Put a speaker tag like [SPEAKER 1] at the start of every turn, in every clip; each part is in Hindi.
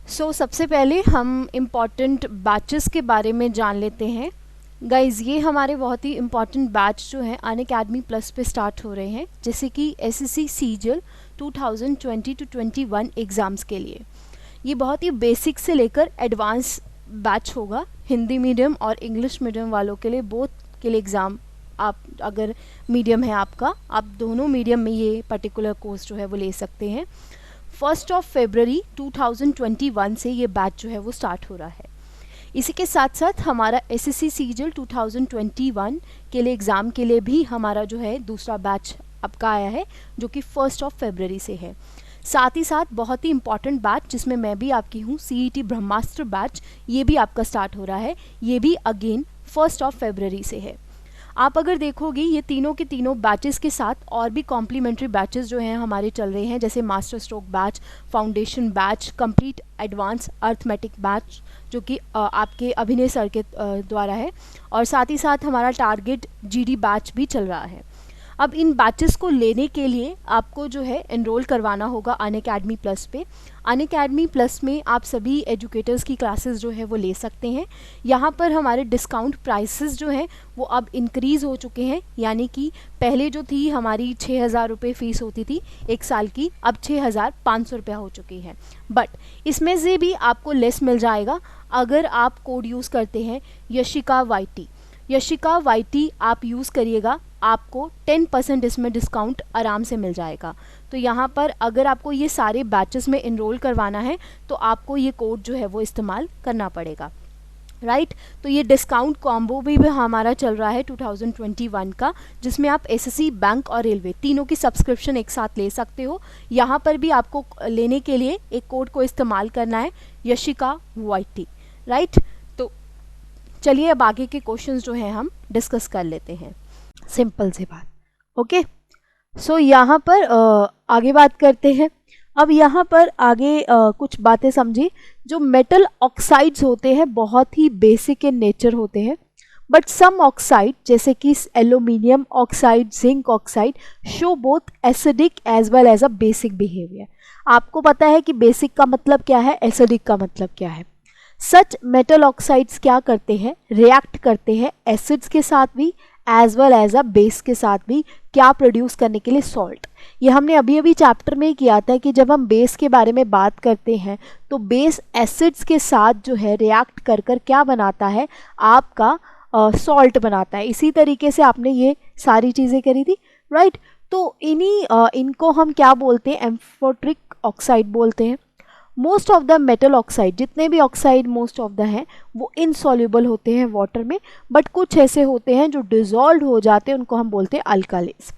[SPEAKER 1] सबसे पहले हम इम्पॉर्टेंट बैचेस के बारे में जान लेते हैं। गाइज़, ये हमारे बहुत ही इम्पॉर्टेंट बैच जो हैं अनअकैडमी प्लस पे स्टार्ट हो रहे हैं, जैसे कि एसएससी सीजीएल 2020 टू 21 एग्ज़ाम्स के लिए। ये बहुत ही बेसिक से लेकर एडवांस बैच होगा, हिंदी मीडियम और इंग्लिश मीडियम वालों के लिए, बोथ के लिए एग्ज़ाम। आप अगर मीडियम है आपका, आप दोनों मीडियम में ये पर्टिकुलर कोर्स जो है वो ले सकते हैं। 1 फरवरी 2021 से ये बैच जो है वो स्टार्ट हो रहा है। इसी के साथ साथ हमारा एसएससी सीजीएल 2021 के लिए एग्ज़ाम के लिए भी हमारा जो है दूसरा बैच आपका आया है, जो कि 1 फरवरी से है। साथ ही साथ बहुत ही इंपॉर्टेंट बैच जिसमें मैं भी आपकी हूँ, सीईटी ब्रह्मास्त्र बैच, ये भी आपका स्टार्ट हो रहा है। ये भी अगेन 1 फरवरी से है। आप अगर देखोगे ये तीनों के तीनों बैचेस के साथ और भी कॉम्प्लीमेंट्री बैचेस जो हैं हमारे चल रहे हैं, जैसे master stroke batch, foundation batch, complete advance arithmetic batch, जो कि आपके अभिनय सर के द्वारा है, और साथ ही साथ हमारा टारगेट जीडी बैच भी चल रहा है। अब इन बैचेस को लेने के लिए आपको जो है एनरोल करवाना होगा अनअकैडमी प्लस पे। अनअकैडमी प्लस में आप सभी एजुकेटर्स की क्लासेस जो है वो ले सकते हैं। यहाँ पर हमारे डिस्काउंट प्राइसेस जो हैं वो अब इंक्रीज़ हो चुके हैं, यानी कि पहले जो थी हमारी 6,000 रुपये फ़ीस होती थी 1 साल की, अब 6,500 रुपया हो चुकी है। बट इसमें से भी आपको लेस मिल जाएगा अगर आप कोड यूज़ करते हैं यशिका वाईटी। यशिका वाईटी आप यूज़ करिएगा, आपको 10% इसमें डिस्काउंट आराम से मिल जाएगा। तो यहाँ पर अगर आपको ये सारे बैचेस में इनरोल करवाना है तो आपको ये कोड जो है वो इस्तेमाल करना पड़ेगा, राइट। तो ये डिस्काउंट कॉम्बो भी हमारा चल रहा है 2021 का, जिसमें आप एसएससी, बैंक और रेलवे तीनों की सब्सक्रिप्शन एक साथ ले सकते हो। यहाँ पर भी आपको लेने के लिए एक कोड को इस्तेमाल करना है, यशिका वाईटी, राइट। तो चलिए अब आगे के क्वेश्चंस जो हैं हम डिस्कस कर लेते हैं, सिंपल सी बात। ओके, सो यहाँ पर आगे बात करते हैं। अब यहाँ पर आगे कुछ बातें समझिए। जो मेटल ऑक्साइड्स होते हैं बहुत ही बेसिक इन नेचर होते हैं, बट सम ऑक्साइड जैसे कि aluminium oxide, zinc oxide show both acidic as well as a basic behaviour. आपको पता है कि बेसिक का मतलब क्या है, एसिडिक का मतलब क्या है। सच मेटल ऑक्साइड्स क्या करते हैं, रिएक्ट करते हैं एसिड्स के साथ भी as well as a base के साथ भी, क्या प्रोड्यूस करने के लिए, सॉल्ट। ये हमने अभी अभी चैप्टर में ही किया था कि जब हम बेस के बारे में बात करते हैं तो बेस एसिड्स के साथ जो है रिएक्ट कर कर क्या बनाता है, आपका सॉल्ट बनाता है। इसी तरीके से आपने ये सारी चीज़ें करी थी, राइट। तो इनको हम क्या बोलते हैं, एम्फोट्रिक ऑक्साइड बोलते हैं। Most of the metal oxide, जितने भी ऑक्साइड मोस्ट ऑफ द हैं वो इनसॉल्युबल होते हैं वाटर में, बट कुछ ऐसे होते हैं जो डिजॉल्व हो जाते हैं, उनको हम बोलते हैं अल्कालीज।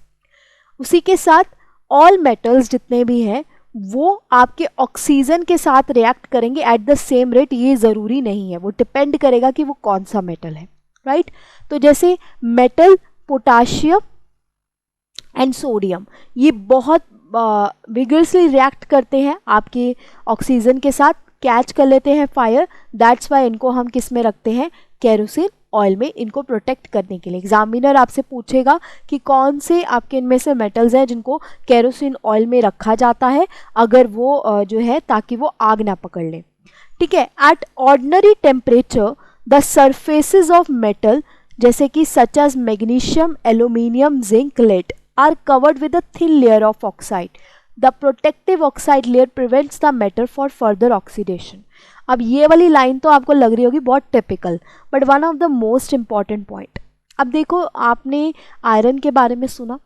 [SPEAKER 1] उसी के साथ ऑल मेटल्स जितने भी हैं वो आपके ऑक्सीजन के साथ रिएक्ट करेंगे एट द सेम रेट, ये ज़रूरी नहीं है, वो डिपेंड करेगा कि वो कौन सा मेटल है, राइट। तो जैसे मेटल पोटाशियम एंड सोडियम, ये बहुत विगरसली रिएक्ट करते हैं आपके ऑक्सीजन के साथ, कैच कर लेते हैं फायर। दैट्स वाई इनको हम किस में रखते हैं, केरोसिन ऑयल में, इनको प्रोटेक्ट करने के लिए। एग्जामिनर आपसे पूछेगा कि कौन से आपके इनमें से मेटल्स हैं जिनको केरोसिन ऑयल में रखा जाता है, अगर वो जो है ताकि वो आग ना पकड़ ले, ठीक है। At ordinary temperature the surfaces of metal जैसे कि such as magnesium, aluminium, zinc, lead are covered with a thin layer of oxide. The protective oxide layer prevents the metal for further oxidation. अब ये वाली लाइन तो आपको लग रही होगी बहुत typical, but one of the most important point. अब देखो, आपने आयरन के बारे में सुना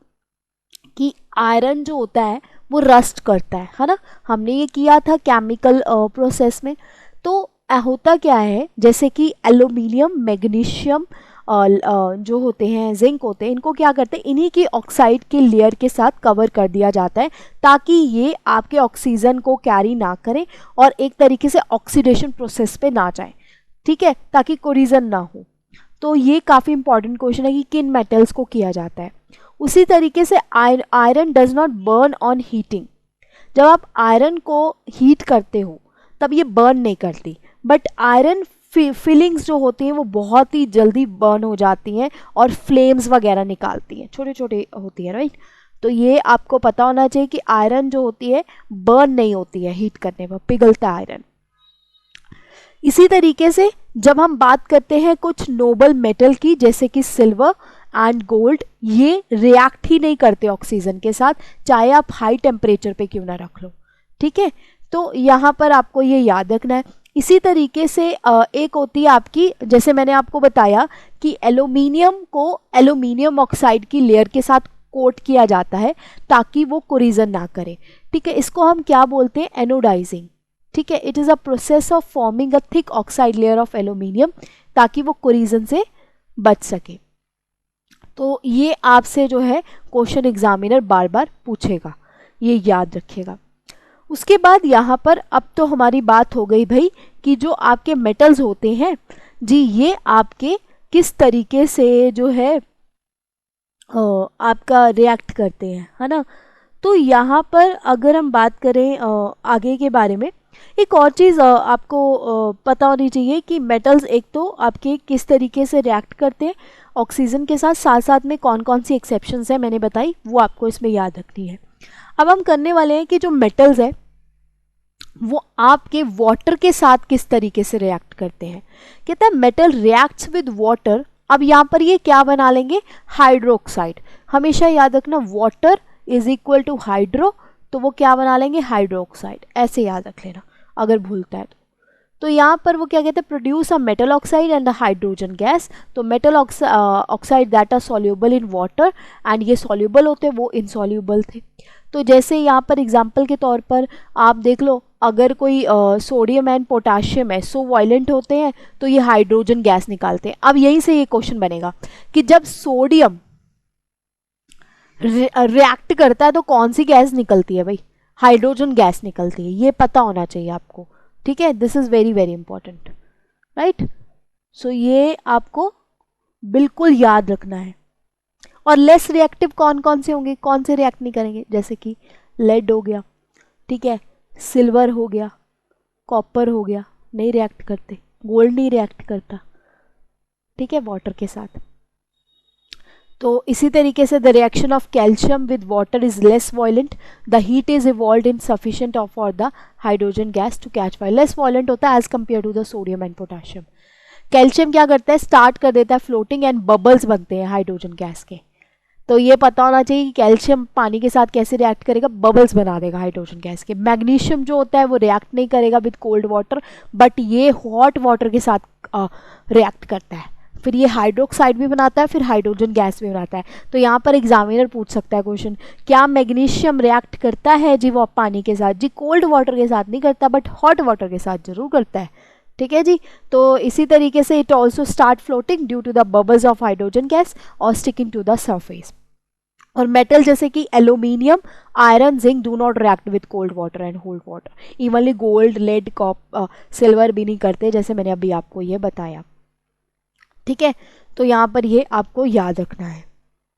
[SPEAKER 1] कि आयरन जो होता है वो रस्ट करता है ना, हमने ये किया था केमिकल प्रोसेस में। तो होता क्या है, जैसे कि एल्यूमिनियम, मैग्नीशियम जो होते हैं, जिंक होते हैं, इनको क्या करते हैं, इन्हीं की ऑक्साइड के लेयर के साथ कवर कर दिया जाता है ताकि ये आपके ऑक्सीजन को कैरी ना करें और एक तरीके से ऑक्सीडेशन प्रोसेस पे ना जाए, ठीक है, ताकि कोरिजन ना हो। तो ये काफ़ी इंपॉर्टेंट क्वेश्चन है कि किन मेटल्स को किया जाता है। उसी तरीके से iron does not burn on heating. जब आप आयरन को हीट करते हो तब ये बर्न नहीं करती, बट आयरन फीलिंग्स जो होती हैं वो बहुत ही जल्दी बर्न हो जाती हैं और फ्लेम्स वगैरह निकालती हैं, छोटे छोटे होती हैं, राइट। तो ये आपको पता होना चाहिए कि आयरन जो होती है बर्न नहीं होती है हीट करने पर, पिघलता है आयरन। इसी तरीके से जब हम बात करते हैं कुछ नोबल मेटल की, जैसे कि सिल्वर एंड गोल्ड, ये रिएक्ट ही नहीं करते ऑक्सीजन के साथ, चाहे आप हाई टेम्परेचर पे क्यों ना रख लो, ठीक है। तो यहाँ पर आपको ये याद रखना है। इसी तरीके से एक होती है आपकी, जैसे मैंने आपको बताया कि एल्यूमिनियम को एल्यूमिनियम ऑक्साइड की लेयर के साथ कोट किया जाता है ताकि वो कोरिजन ना करे, ठीक है। इसको हम क्या बोलते हैं, एनोडाइजिंग, ठीक है। It is a process of forming a thick oxide layer of aluminium ताकि वो कोरिजन से बच सके। तो ये आपसे जो है क्वेश्चन एग्जामिनर बार बार पूछेगा, ये याद रखिएगा। उसके बाद यहाँ पर अब तो हमारी बात हो गई भाई कि जो आपके मेटल्स होते हैं जी, ये आपके किस तरीके से जो है आपका रिएक्ट करते हैं, है ना। तो यहाँ पर अगर हम बात करें आगे के बारे में, एक और चीज़ आपको पता होनी चाहिए कि मेटल्स एक तो आपके किस तरीके से रिएक्ट करते हैं ऑक्सीजन के साथ, साथ साथ में कौन कौन सी एक्सेप्शंस हैं मैंने बताई, वो आपको इसमें याद रखनी है। अब हम करने वाले हैं कि जो मेटल्स है वो आपके वाटर के साथ किस तरीके से रिएक्ट करते हैं। कहता है मेटल रिएक्ट्स विद वाटर। अब यहाँ पर ये क्या बना लेंगे, हाइड्रोक्साइड। हमेशा याद रखना water is equal to hydro, तो वो क्या बना लेंगे, हाइड्रोक्साइड, ऐसे याद रख लेना अगर भूलता है तो यहाँ पर वो क्या कहते हैं, produce a metal oxide and a hydrogen gas. तो metal oxide that are soluble in water, and ये सॉल्यूबल होते वो इनसॉल्यूबल थे। तो जैसे यहाँ पर एग्जांपल के तौर पर आप देख लो, अगर कोई सोडियम एंड पोटाशियम है, सो वायलेंट होते हैं तो ये हाइड्रोजन गैस निकालते हैं। अब यहीं से ये क्वेश्चन बनेगा कि जब सोडियम रिएक्ट करता है तो कौन सी गैस निकलती है भाई, हाइड्रोजन गैस निकलती है, ये पता होना चाहिए आपको, ठीक है। This is very very important, right. So ये आपको बिल्कुल याद रखना है। और लेस रिएक्टिव कौन कौन से होंगे, कौन से रिएक्ट नहीं करेंगे, जैसे कि लेड हो गया, ठीक है, सिल्वर हो गया, कॉपर हो गया, नहीं रिएक्ट करते, गोल्ड नहीं रिएक्ट करता, ठीक है, वाटर के साथ। तो इसी तरीके से the reaction of calcium with water is less violent, the heat is evolve in sufficient of for the hydrogen gas to catch fire. Less violent होता है as compare to the sodium and potassium. Calcium क्या करता है, स्टार्ट कर देता है फ्लोटिंग एंड बबल्स बनते हैं हाइड्रोजन गैस के। तो ये पता होना चाहिए कि कैल्शियम पानी के साथ कैसे रिएक्ट करेगा, बबल्स बना देगा हाइड्रोजन गैस के। मैग्नीशियम जो होता है वो रिएक्ट नहीं करेगा विद कोल्ड वाटर, बट ये हॉट वाटर के साथ रिएक्ट करता है, फिर ये हाइड्रोक्साइड भी बनाता है, फिर हाइड्रोजन गैस भी बनाता है। तो यहाँ पर एग्जामिनर पूछ सकता है क्वेश्चन, क्या मैग्नीशियम रिएक्ट करता है जी वो पानी के साथ, जी कोल्ड वाटर के साथ नहीं करता बट हॉट वाटर के साथ जरूर करता है, ठीक है जी। तो इसी तरीके से it also start floating due to the bubbles of hydrogen gas और स्टिकिंग टू द सरफेस। और मेटल जैसे कि aluminium, iron, zinc do not react with cold water and hold water. Evenly gold, lead, silver भी नहीं करते, जैसे मैंने अभी आपको ये बताया, ठीक है। तो यहाँ पर ये आपको याद रखना है।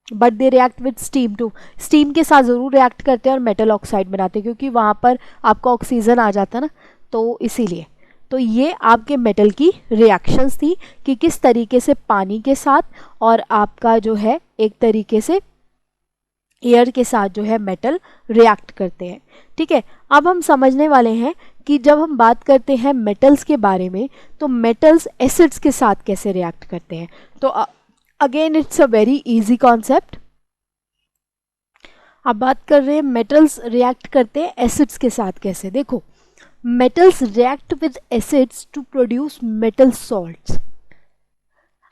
[SPEAKER 1] But they react with steam too, steam के साथ ज़रूर रिएक्ट करते हैं और मेटल ऑक्साइड बनाते हैं, क्योंकि वहाँ पर आपका ऑक्सीजन आ जाता है ना, तो इसीलिए। तो ये आपके मेटल की रिएक्शंस थी कि किस तरीके से पानी के साथ और आपका जो है एक तरीके से एयर के साथ जो है मेटल रिएक्ट करते हैं, ठीक है। अब हम समझने वाले हैं कि जब हम बात करते हैं मेटल्स के बारे में, तो मेटल्स एसिड्स के साथ कैसे रिएक्ट करते हैं। तो again it's a very easy concept. अब बात कर रहे हैं मेटल्स रिएक्ट करते हैं एसिड्स के साथ कैसे। देखो, metals react with acids to produce metal salts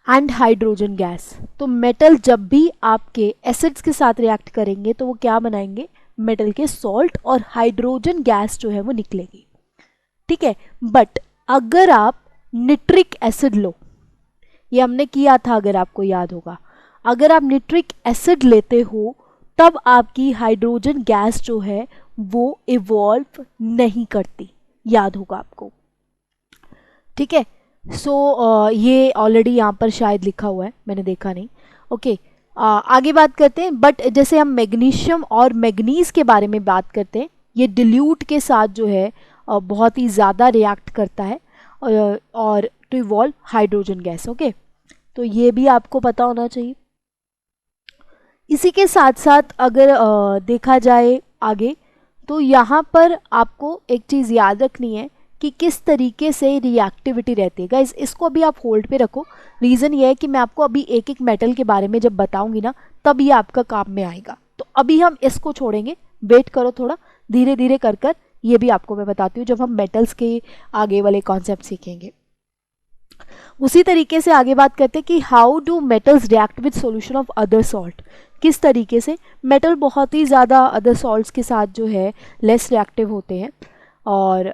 [SPEAKER 1] and hydrogen gas. तो मेटल जब भी आपके एसिड्स के साथ रिएक्ट करेंगे तो वो क्या बनाएंगे, मेटल के सॉल्ट और हाइड्रोजन गैस जो है वो निकलेगी, ठीक है। बट अगर आप निट्रिक एसिड लो, ये हमने किया था अगर आपको याद होगा, अगर आप निट्रिक एसिड लेते हो तब आपकी हाइड्रोजन गैस जो है वो इवॉल्व नहीं करती, याद होगा आपको, ठीक है। सो ये ऑलरेडी यहाँ पर शायद लिखा हुआ है, मैंने देखा नहीं, ओके। आगे बात करते हैं। बट जैसे हम मैग्नीशियम और मैग्नीज के बारे में बात करते हैं, ये डिल्यूट के साथ जो है बहुत ही ज़्यादा रिएक्ट करता है और to evolve hydrogen gas, okay. तो ये भी आपको पता होना चाहिए। इसी के साथ साथ अगर देखा जाए आगे, तो यहाँ पर आपको एक चीज़ याद रखनी है कि किस तरीके से रिएक्टिविटी रहती है। गाइस इसको अभी आप होल्ड पे रखो, रीज़न ये है कि मैं आपको अभी एक एक मेटल के बारे में जब बताऊंगी ना तब ये आपका काम में आएगा। तो अभी हम इसको छोड़ेंगे, वेट करो थोड़ा, धीरे धीरे कर कर ये भी आपको मैं बताती हूँ जब हम मेटल्स के आगे वाले कॉन्सेप्ट सीखेंगे। उसी तरीके से आगे बात करते हैं कि how do metals react with solution of other salt. किस तरीके से मेटल बहुत ही ज़्यादा अदर सॉल्ट्स के साथ जो है लेस रिएक्टिव होते हैं और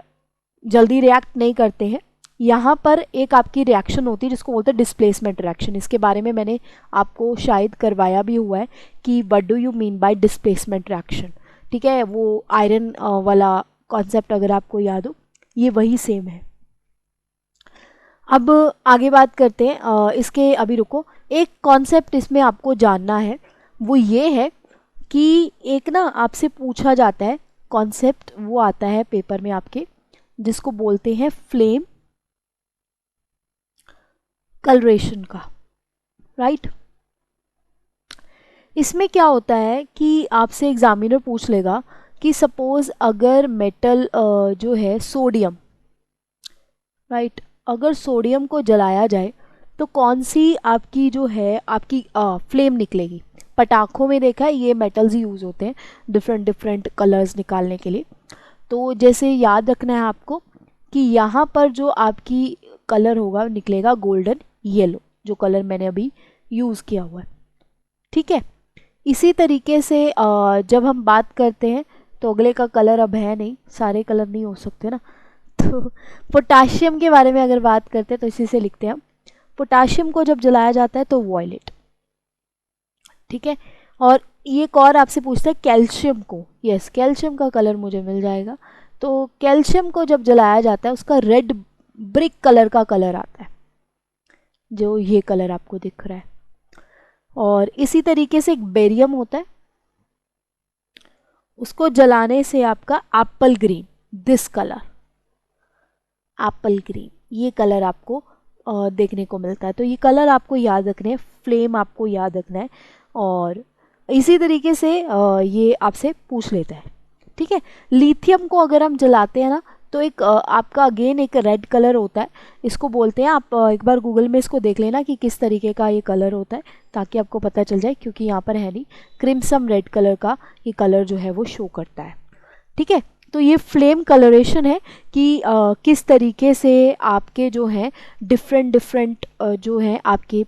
[SPEAKER 1] जल्दी रिएक्ट नहीं करते हैं। यहाँ पर एक आपकी रिएक्शन होती है जिसको बोलते हैं डिस्प्लेसमेंट रिएक्शन। इसके बारे में मैंने आपको शायद करवाया भी हुआ है कि what do you mean by displacement reaction. ठीक है, वो आयरन वाला कॉन्सेप्ट अगर आपको याद हो, ये वही सेम है। अब आगे बात करते हैं इसके, अभी रुको, एक कॉन्सेप्ट इसमें आपको जानना है, वो ये है कि एक ना आपसे पूछा जाता है कॉन्सेप्ट, वो आता है पेपर में आपके, जिसको बोलते हैं फ्लेम कलरेशन का, राइट। इसमें क्या होता है कि आपसे एग्जामिनर पूछ लेगा कि सपोज अगर मेटल जो है सोडियम, राइट, अगर सोडियम को जलाया जाए तो कौन सी आपकी जो है आपकी फ्लेम निकलेगी। पटाखों में देखा है ये मेटल्स यूज़ होते हैं डिफरेंट डिफरेंट कलर्स निकालने के लिए। तो जैसे याद रखना है आपको कि यहाँ पर जो आपकी कलर होगा निकलेगा गोल्डन येलो, जो कलर मैंने अभी यूज़ किया हुआ है, ठीक है। इसी तरीके से जब हम बात करते हैं तो अगले का कलर अब है नहीं, सारे कलर नहीं हो सकते ना, तो पोटाशियम के बारे में अगर बात करते हैं तो इसी से लिखते हैं हम। पोटाशियम को जब जलाया जाता है तो वॉयलेट, ठीक है। और ये एक और आपसे पूछता है कैल्शियम को, यस कैल्शियम का कलर मुझे मिल जाएगा। तो कैल्शियम को जब जलाया जाता है उसका रेड ब्रिक कलर का कलर आता है, जो ये कलर आपको दिख रहा है। और इसी तरीके से एक बेरियम होता है, उसको जलाने से आपका Apple green, this colour Apple green, ये कलर आपको देखने को मिलता है। तो ये कलर आपको याद रखने हैं, फ्लेम आपको याद रखना है। और इसी तरीके से ये आपसे पूछ लेता है, ठीक है। लिथियम को अगर हम जलाते हैं ना तो एक आपका अगेन एक रेड कलर होता है, इसको बोलते हैं, आप एक बार गूगल में इसको देख लेना कि किस तरीके का ये कलर होता है ताकि आपको पता चल जाए, क्योंकि यहाँ पर है नहीं, क्रिम्सन रेड कलर का ये कलर जो है वो शो करता है, ठीक है। तो ये फ्लेम कलरेशन है कि किस तरीके से आपके जो है डिफरेंट डिफरेंट जो है आपके